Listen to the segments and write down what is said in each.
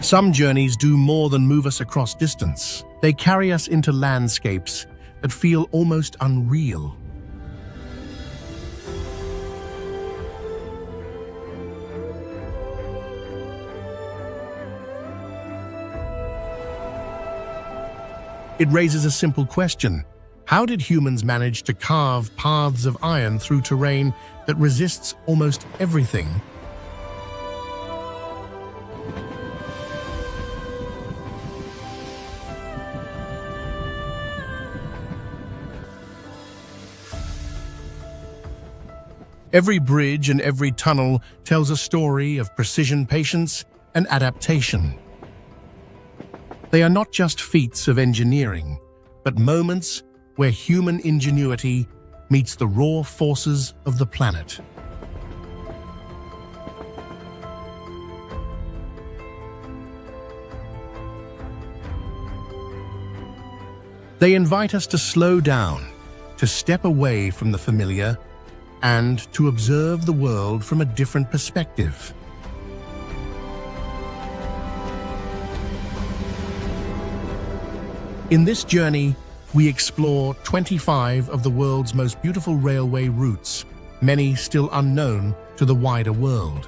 Some journeys do more than move us across distance. They carry us into landscapes that feel almost unreal. It raises a simple question. How did humans manage to carve paths of iron through terrain that resists almost everything? Every bridge and every tunnel tells a story of precision, patience, and adaptation. They are not just feats of engineering, but moments where human ingenuity meets the raw forces of the planet. They invite us to slow down, to step away from the familiar, and to observe the world from a different perspective. In this journey, we explore 25 of the world's most beautiful railway routes, many still unknown to the wider world.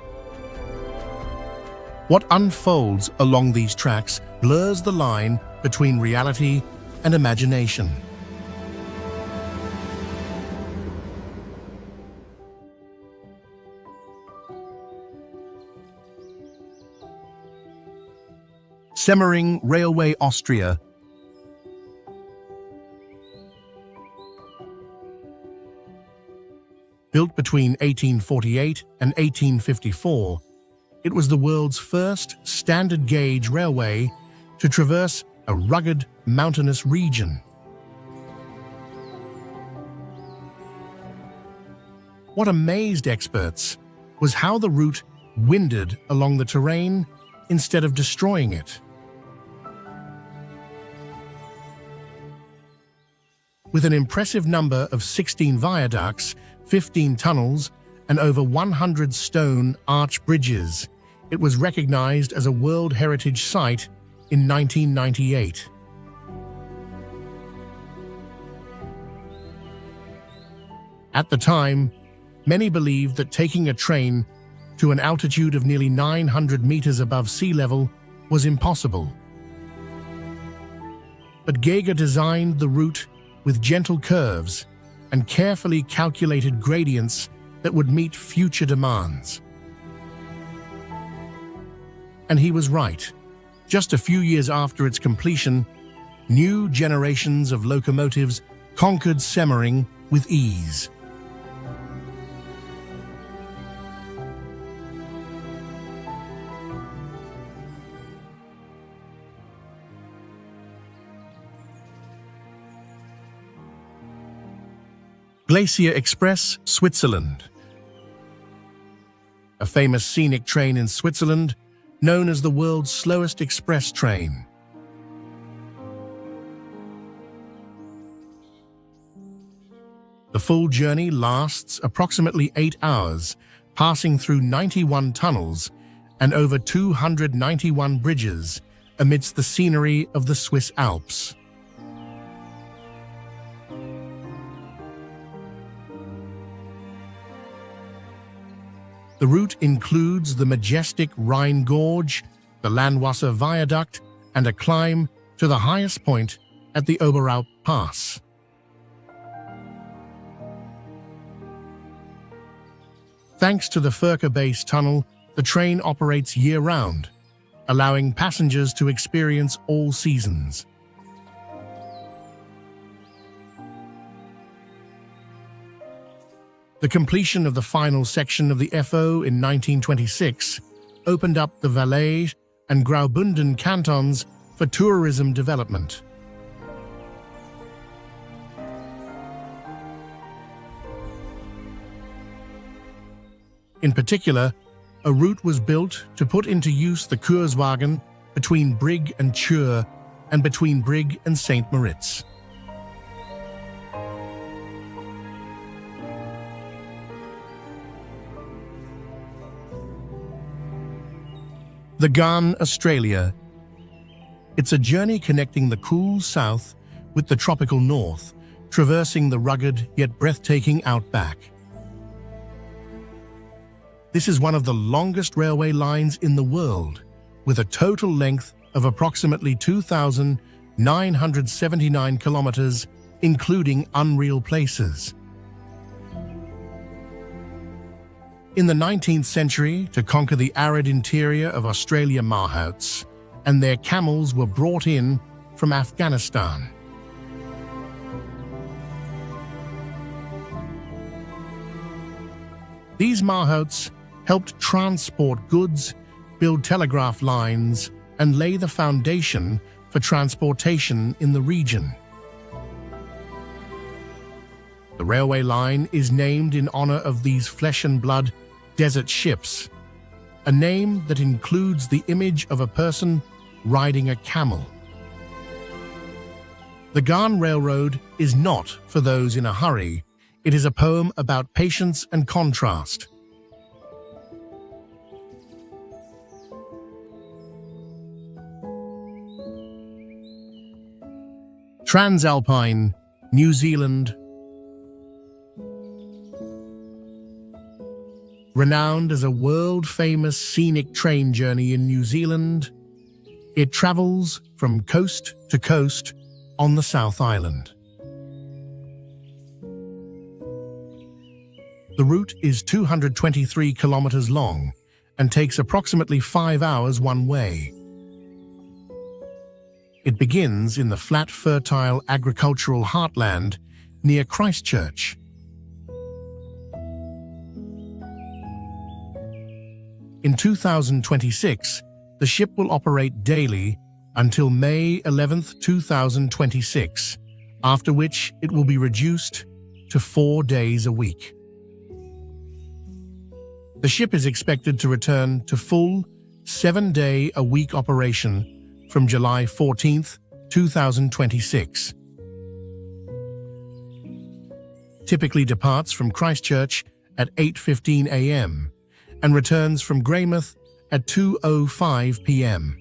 What unfolds along these tracks blurs the line between reality and imagination. Semmering Railway, Austria. Built between 1848 and 1854, it was the world's first standard gauge railway to traverse a rugged, mountainous region. What amazed experts was how the route winded along the terrain instead of destroying it. With an impressive number of 16 viaducts, 15 tunnels, and over 100 stone arch bridges, it was recognized as a World Heritage Site in 1998. At the time, many believed that taking a train to an altitude of nearly 900 meters above sea level was impossible. But Geiger designed the route with gentle curves and carefully calculated gradients that would meet future demands. And he was right. Just a few years after its completion, new generations of locomotives conquered Semmering with ease. Glacier Express, Switzerland. A famous scenic train in Switzerland, known as the world's slowest express train. The full journey lasts approximately 8 hours, passing through 91 tunnels and over 291 bridges amidst the scenery of the Swiss Alps. The route includes the majestic Rhine Gorge, the Landwasser Viaduct, and a climb to the highest point at the Oberalp Pass. Thanks to the Furka Base Tunnel, the train operates year-round, allowing passengers to experience all seasons. The completion of the final section of the FO in 1926 opened up the Valais and Graubünden cantons for tourism development. In particular, a route was built to put into use the Kurswagen between Brig and Chur and between Brig and St. Moritz. The Ghan, Australia. It's a journey connecting the cool south with the tropical north, traversing the rugged yet breathtaking outback. This is one of the longest railway lines in the world, with a total length of approximately 2,979 kilometers, including unreal places. In the 19th century, to conquer the arid interior of Australia, Mahouts and their camels were brought in from Afghanistan. These Mahouts helped transport goods, build telegraph lines, and lay the foundation for transportation in the region. The railway line is named in honor of these flesh-and-blood desert ships, a name that includes the image of a person riding a camel. The Ghan Railroad is not for those in a hurry. It is a poem about patience and contrast. Transalpine, New Zealand. Renowned as a world-famous scenic train journey in New Zealand, it travels from coast to coast on the South Island. The route is 223 kilometers long and takes approximately 5 hours one way. It begins in the flat, fertile agricultural heartland near Christchurch. In 2026, the ship will operate daily until May 11, 2026, after which it will be reduced to 4 days a week. The ship is expected to return to full 7-day-a-week operation from July 14, 2026. Typically departs from Christchurch at 8:15 a.m. and returns from Greymouth at 2:05 p.m.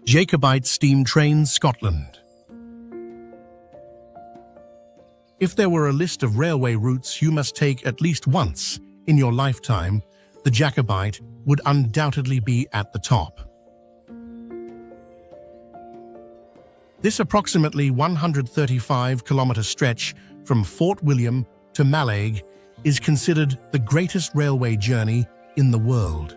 Jacobite Steam Trains, Scotland. If there were a list of railway routes you must take at least once in your lifetime, the Jacobite would undoubtedly be at the top. This approximately 135-kilometer stretch from Fort William to Mallaig is considered the greatest railway journey in the world.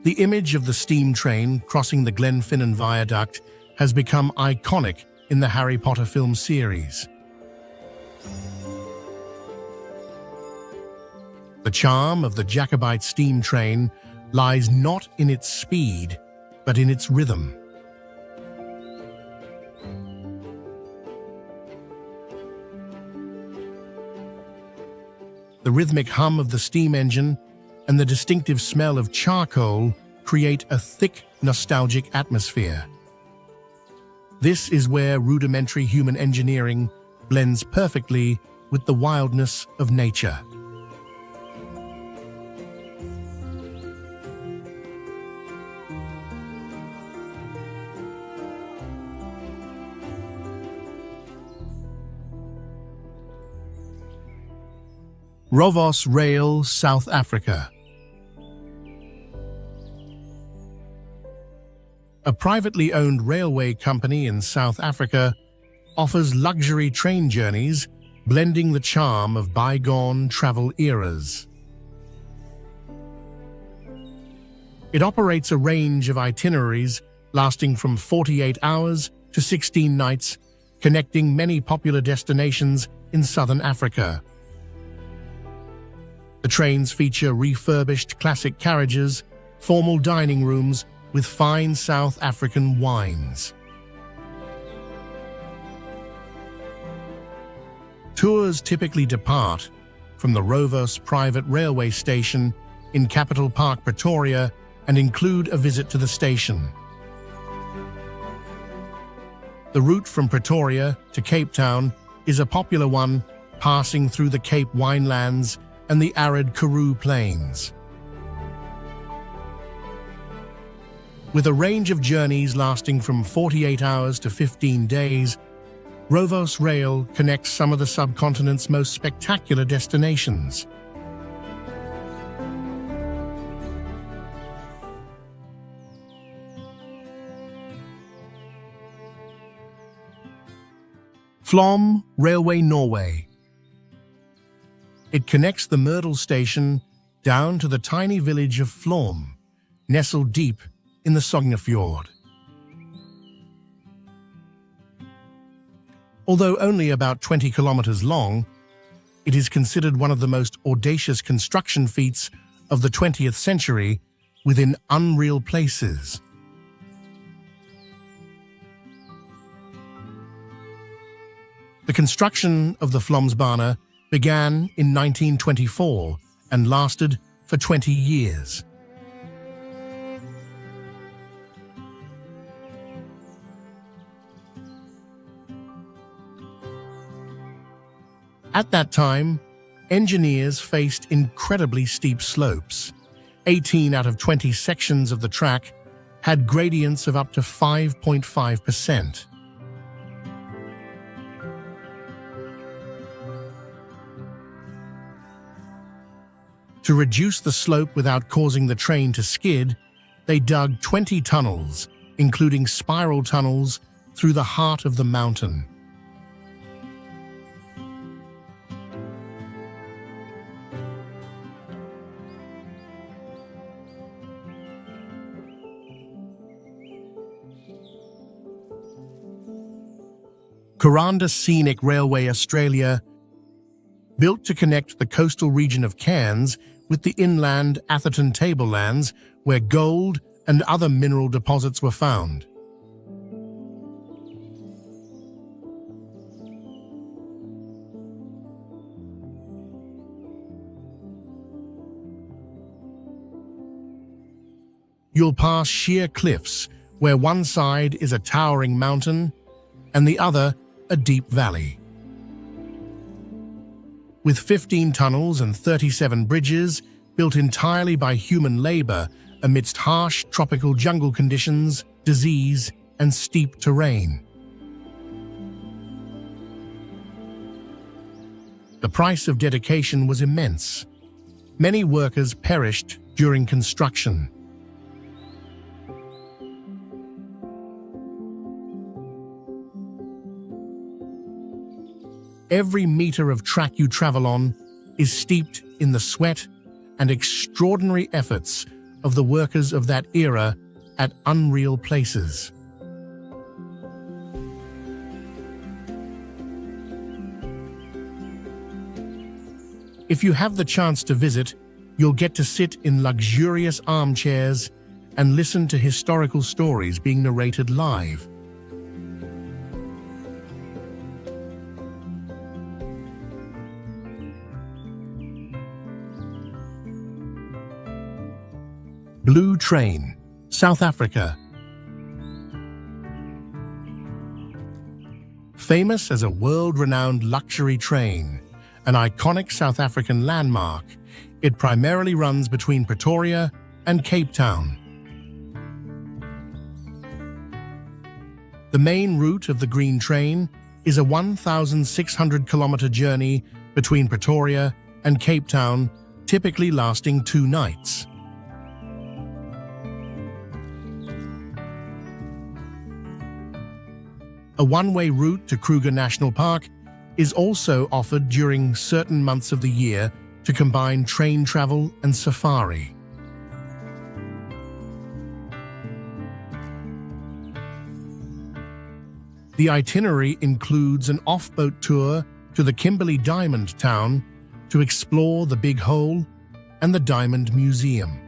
The image of the steam train crossing the Glenfinnan Viaduct has become iconic in the Harry Potter film series. The charm of the Jacobite steam train lies not in its speed, but in its rhythm. The rhythmic hum of the steam engine and the distinctive smell of charcoal create a thick, nostalgic atmosphere. This is where rudimentary human engineering blends perfectly with the wildness of nature. Rovos Rail, South Africa. A privately owned railway company in South Africa offers luxury train journeys, blending the charm of bygone travel eras. It operates a range of itineraries lasting from 48 hours to 16 nights, connecting many popular destinations in southern Africa. The trains feature refurbished classic carriages, formal dining rooms with fine South African wines. Tours typically depart from the Rovos private railway station in Capital Park, Pretoria, and include a visit to the station. The route from Pretoria to Cape Town is a popular one, passing through the Cape Winelands and the arid Karoo Plains. With a range of journeys lasting from 48 hours to 15 days, Rovos Rail connects some of the subcontinent's most spectacular destinations. Flom Railway Norway. It connects the Myrdal station down to the tiny village of Flom, nestled deep in the Sognefjord. Although only about 20 kilometers long, it is considered one of the most audacious construction feats of the 20th century within unreal places. The construction of the Flåmsbana began in 1924 and lasted for 20 years. At that time, engineers faced incredibly steep slopes. 18 out of 20 sections of the track had gradients of up to 5.5%. To reduce the slope without causing the train to skid, they dug 20 tunnels, including spiral tunnels, through the heart of the mountain. Kuranda Scenic Railway Australia, built to connect the coastal region of Cairns with the inland Atherton tablelands where gold and other mineral deposits were found. You'll pass sheer cliffs where one side is a towering mountain and the other a deep valley. With 15 tunnels and 37 bridges built entirely by human labor amidst harsh tropical jungle conditions, disease, and steep terrain. The price of dedication was immense. Many workers perished during construction. Every meter of track you travel on is steeped in the sweat and extraordinary efforts of the workers of that era at unreal places. If you have the chance to visit, you'll get to sit in luxurious armchairs and listen to historical stories being narrated live. Blue Train, South Africa. Famous as a world-renowned luxury train, an iconic South African landmark, it primarily runs between Pretoria and Cape Town. The main route of the Green Train is a 1,600-kilometer journey between Pretoria and Cape Town, typically lasting 2 nights. A one-way route to Kruger National Park is also offered during certain months of the year to combine train travel and safari. The itinerary includes an off-boat tour to the Kimberley Diamond Town to explore the Big Hole and the Diamond Museum.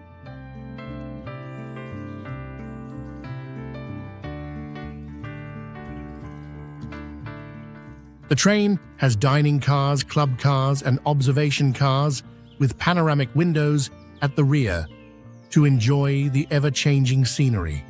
The train has dining cars, club cars, and observation cars with panoramic windows at the rear to enjoy the ever-changing scenery.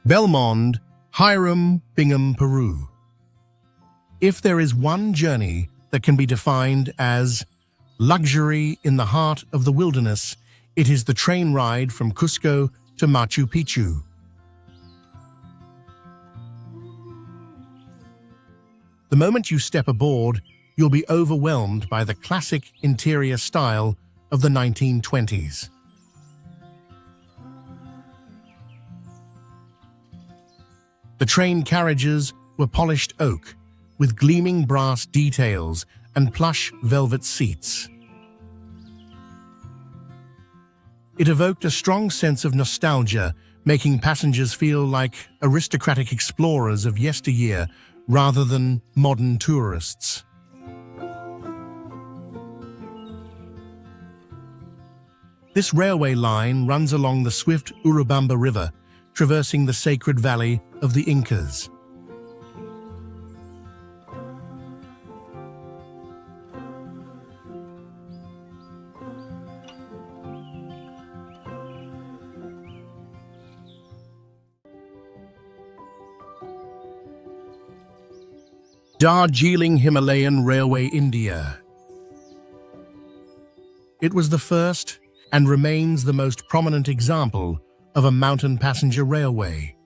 Belmond, Hiram, Bingham, Peru. If there is one journey that can be defined as luxury in the heart of the wilderness, it is the train ride from Cusco to Machu Picchu. The moment you step aboard, you'll be overwhelmed by the classic interior style of the 1920s. The train carriages were polished oak, with gleaming brass details and plush velvet seats. It evoked a strong sense of nostalgia, making passengers feel like aristocratic explorers of yesteryear rather than modern tourists. This railway line runs along the swift Urubamba River, traversing the sacred valley of the Incas. Darjeeling Himalayan Railway, India. It was the first and remains the most prominent example of a mountain passenger railway.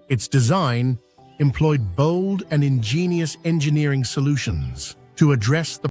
Its design employed bold and ingenious engineering solutions to address the